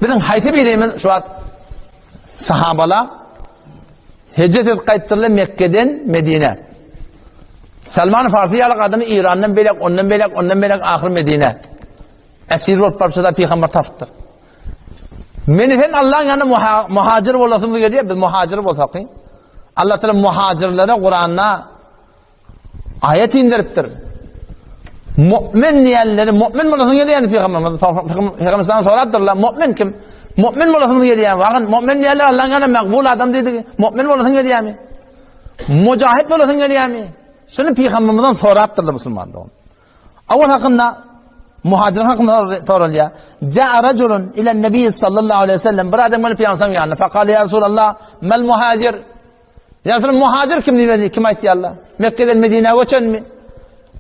Bizim hayti bileyimiz şu an sahabalar hicret et qaytırlı Mekke'den Medine. Salman Farsi yalık adamı İran'dan belek, ondan belek ahir Medine. Esir olup parçada peygamber taftır. Menifen Allah'ın yanında muhacir olasımız geliyor, biz muhacir olsak. Allah Teala muhacirlere Kur'an'na ayet indiriptir. Mümin niyenleri, mümin olasımız geliyor yani Peygamber'den sorarlarlar. Mümin kim? Mümin olasımız geliyor. Bakın mümin niyenler Allah'ın yanında makbul adam dedi ki, mümin olasımız geliyor mi? Mücahit olasımız geliyor mi? Şunu Peygamber'den sorarlarlar Müslümanlar. Avval hakkında muhacir hakkında soruluyor. Ca'a raculun ila nebi sallallahu aleyhi ve sellem. Bir adam gelip Peygamber'in yanına. Fakale ya Resulallah, mel muhacir. Ya Resulallah muhacir kim dedi? Kim aytti Allah? Mekke'den Medine'ye göçen mi?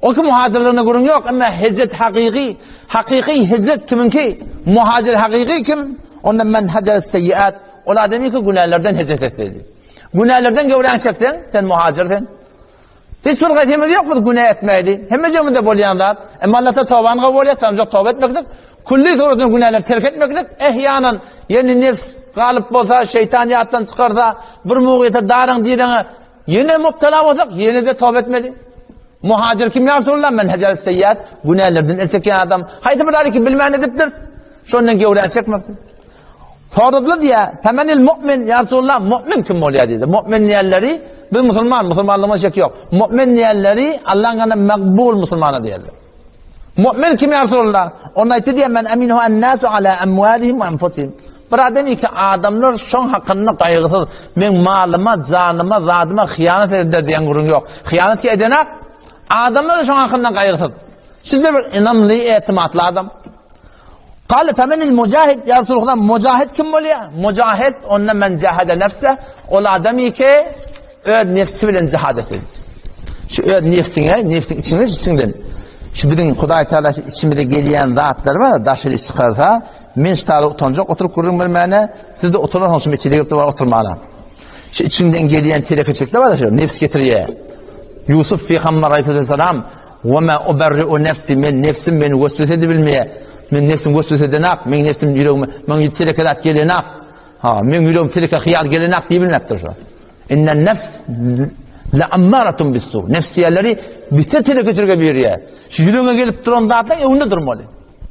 O ki muhacirlerine kurun yok ama hicret hakiki. Hakiki hicret kiminki? Muhacir hakiki kim? Ondan men hacer seyyiat. Ola ademi ki günahlardan hicret et dedi. Günahlardan gevren çektin. Sen muhacirden. Hiç bir gayetimiz yok mu günah etmeydi? Hem ceminde bolyanlar. Ama Allah'ta tövbanı kabul et, sanacak tövbe etmektir. Kulli sorudun günahları terk etmektir. Ehyanan yeni nefs galip olsa, şeytaniyattan çıkarsa, bir muğiyete darın dirine yine müptela olsak, yine de tövbe etmeli. Muhacir kim ya Resulullah? Men hacer seyyat. Günahlardan el çeken adam. Haydi bir dedi ki bilmeyen ediptir. Şundan gevren çekmektir. Sordular diye, temenil mümin ya Resulullah, mümin kim oluyor dedi. Mümin niyelleri, biz Müslümanlığıma şek yok. Mümin niyelleri Allah'ın yanında makbul Müslümana diyorlar. Mümin kim ya Resulullah? Onun ayeti diye men eminuhu ennâsu ala emvalihim ve enfusihim. Bir adam ki adamlar şun hakkında kaygısız. Men malıma, canıma, zatıma hıyanet eder diyen kurun yok. Hıyanet ki edenek, adamlar da şun hakkında kaygısız. Sizler bir inanlı, etimatlı adam. Kale femenil mücahid ya Resulullah, mücahid kim oluyor? Mücahid onunla men cahade nefse, o adamı ki öd nefsi bilen cihad etti. Şu öd nefsin içinden. Şu bizim Huday Teala içimizde gelen zatlar var, daşılı çıkarsa, men ştada utanacak, oturup kurun bilmeyene, siz de oturursanız şu içeri girip de var oturmayana. Şu içinden gelen terekçekler var da şu, nefs getiriyor. Yusuf Peygamber Aleyhisselam, وَمَا أُبَرِّئُ نَفْسِ men nefsim beni vesvese edebilmeye, men nefsim vesvese edenak, men nefsim yüreğime, men terekedat gelenak, men yüreğim tereke hıyal gelenak diyebilmektir şu. İnnen nefs la ammaratun bis-su. Nefsiyeleri bitir terekçirge biriye. Şu yüreğine gelip duran zaten evinde durmalı.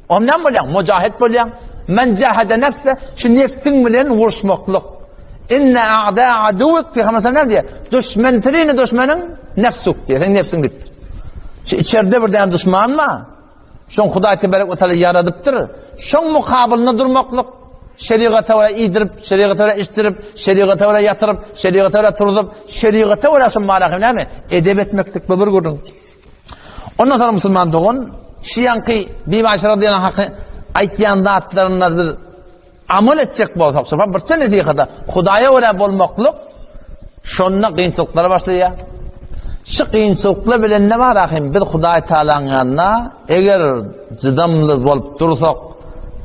Ondan bolyan, mücahit bolyan. Men cahade nefse, şu nefsin bilen vuruşmaklık. İnne a'da aduvuk Peygamber sallallahu diye. Düşmanın nefsuk diye. Sen nefsin bittir. Şu içeride bir tane düşman mı? Şun Huday tebarek ve teala yaradıptır. Şun mukabiline durmaklık. Şeriata ve idirip, şeriata ve iştirip, şeriata ve yatırıp, şeriata ve turup, şeriata ve şun marakım ne mi? Edeb etmektik bir gurun. Ondan sonra Müslüman doğun, şiyankı bir başarı diyen hakkı aytyan zatlarına bir amel edecek bolsak, bir sene diye kadar Hudaya öyle bolmaklık, şunla kıyınçılıklara başlıyor. Şu kıyınçılıkla bilen ne var akım? Bir Huday Teala'nın yanına, eğer cidamlı bolup durursak,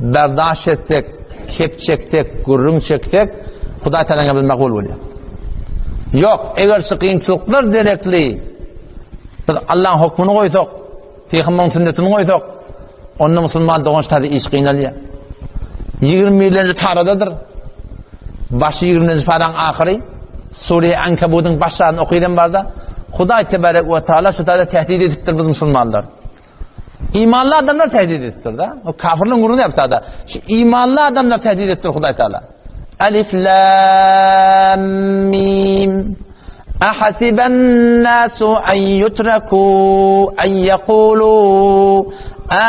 berdaş etsek, kep çektek, gurrun çektek, Huday Teala'na biz makbul oluyor. Yok, eğer şu kıyınçılıklar derekli, Allah'ın hükmünü koysak, Peygamber'in sünnetini koysak, onunla Müslüman doğan tabi iş kıynalıyor. 20. paradadır. Başı 20. paranın ahiri, Suriye Ankabut'un başlarını okuydan var da, Huday Tebarek ve Teala şu tabi tehdit ediptir biz Müslümanlar. İmanlı adamlar tehdit ediptir da. O kafirliğin gurunu yaptı da. Şu imanlı adamlar tehdit ediptir Huday Teala. Alif Lam Mim. أحسب الناس أن يتركوا أن يقولوا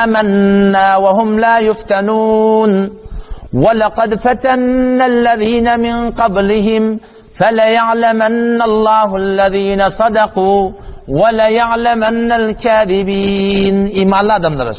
آمنا وهم لا يفتنون ولقد فتنا الذين من قبلهم فليعلمن الله الذين صدقوا وليعلمن الكاذبين. İmanlı adamlar.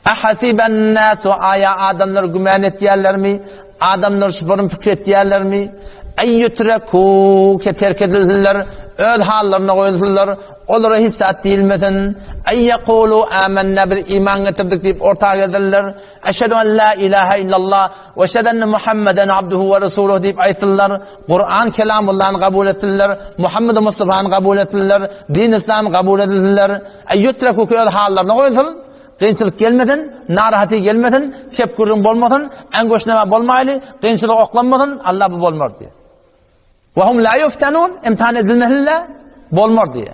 أحسب الناس آيا adamlar güman ettiler mi? Adamlar şüphenin fikrettiler mi? En yutreku ke terk edildiler, öd hallarına koyuldular, onlara hissat değilmeden, en yekulu amennâ bir iman getirdik deyip ortaya geldiler, eşhedü en la ilahe illallah ve eşhedü enne Muhammeden abduhu ve resuluhu deyip ayettiler, Kur'an kelamullah'ını kabul ettiler, Muhammed Mustafa'nı kabul ettiler, din İslam'ı kabul ettiler, en yutreku ke öd hallarına koyuldular, qiyinchilik gelmedin, narahati gelmedin, kepkurun bolmadın, engoşnama bolmaylı, qiyinchilik oqlanmadın, Allah bu bolmar diye. Ve hum la yuftanun, imtihan edilmeliler, bolmar diye.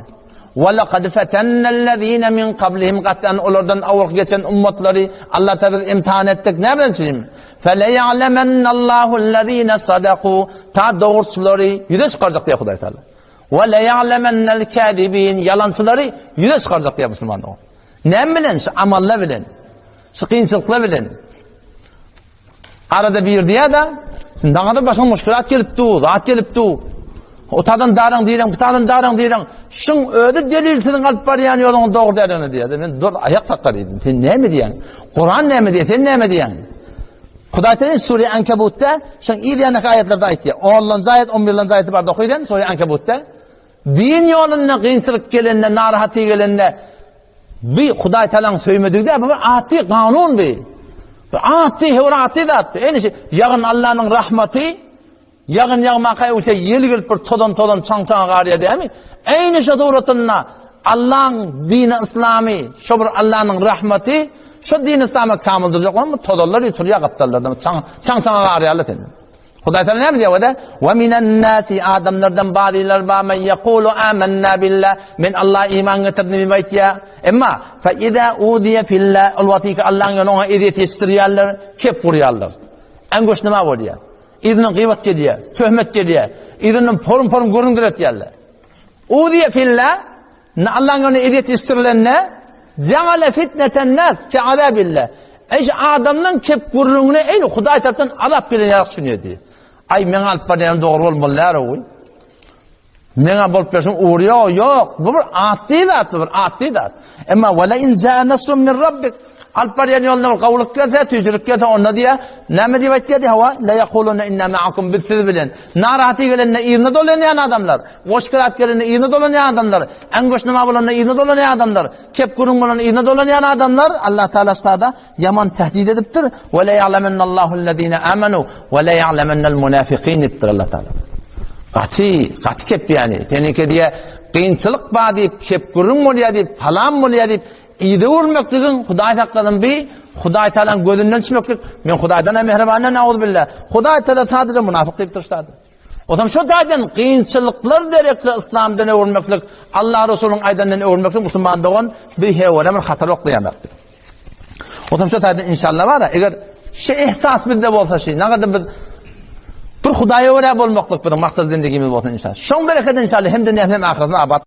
Ve laqad fetennellezine min qablihim qatan onlardan avval geçen ummatları Allah Teala imtihan ettik. Ne bileyim? Fele ya'lemennallahu allazine sadaku, ta doğruçuları yüze çıkaracak diye Huday Teala. Ve le ya'lemennel kadibin, yalancıları yüze çıkaracak diye Müslümanlar. Ne bilin? Şu amalla bilin. Şu qiyinchilikla bilin. Arada bir diye de ne kadar başka müşkülat gelipti, zat gelipti. Otadan darang diyirəm, kutadan darang diyirəm. Şun ödü delilsizin qalp var yani yolun doğru derine diye. Ben dur ayak takkar dedim. Sen ne mi diyen? Kur'an ne mi diye? Sen ne mi diyen? Huday Teala Sure Ankabut'ta şun iyi diyenek ayetlerde ayet diye. 10. ayet, 11. ayeti barda okuydan Sure Ankabut'ta. Din yolunda qiyinchilik gelende, narahati gelende bir Huday Teala'nın söymediği de bu ati kanun bir. Ati hevrat zat. Yani yağın Allah'ın rahmeti yağın yağmakaya uça yeli gelip bir todan çang ağrıya değil mi? Aynı şaduratına Allah'ın dini İslami, şubur Allah'ın rahmeti, şu dini İslam'a kamil duracak olan mı? Todallar yutuluyor kaptallardan çang ağrıya Allah dedi. Huday Teala ne diyor o da? Ve minen nasi adamlardan bazılar ba men yekulu amennâ billah, men Allah iman getirdi mi baytiya. Ama fe izâ udiye fillah, ulvatika Allah'ın yoluna eziyet yetiştiriyorlar, kep vuruyorlar. En güç ne oluyor? İzinin gıybat geliyor, töhmet geliyor, izinin forum göründüret yerler. Udiye fillah, Allah'ın yoluna eziyet yetiştirilenle, ceale fitneten nas ke azabillah. Adamdan kep gurrununa en Huday taraftan azap gelen yarak düşünüyor diye. Ay men alp barayam doğru olmalılar o. Men bolup bersin uğruyor yok. Bu bir ati zat. Ama wala in jaa nasrun min rabbik. Alp barayam yoluna qavluq kelsa, tüjürük kelsa onda diye. Näme diye aytdı hava? La yaquluna inna ma'akum biz bilen. Narahati gelenne irne dolanayan adamlar. Müşkülat gelenne irne dolanayan adamlar. Engoş nima bolanna irne dolanayan adamlar. Kep kurun bolanna irne dolanayan adamlar. Allah Teala ştada yaman tehdit ediptir. Ve la ya'lemennallahu allazina amanu ve la ya'lemennel munafiqin diptir Allah Teala. Qati kep yani. Tenike diye qiyinchilik ba deb, kep kurun bolya deb, falan bolya deb İyide vurmaklıkın Huday Teala'nın bir Huday Teala'nın gözünden çıkmaklık. Men Huday'dan mehribanına na'udhu billah. Huday Teala sadece münafık deyip duruştadı. O zaman şu daydan qiyinchiliklar derekli İslam'dan vurmaklık, Allah Resulü'nün aydandan vurmaklık Müslümandığın bir hevalamın hatır oklayamaktır. O zaman şu daydan inşallah var ya, eğer şey ihsas bizde olsa şey, ne kadar bir Huday'a uğrayıp olmaklık bir maksat zindegimiz olsa inşallah. Şun bereket inşallah hem de hem ahiretine abat.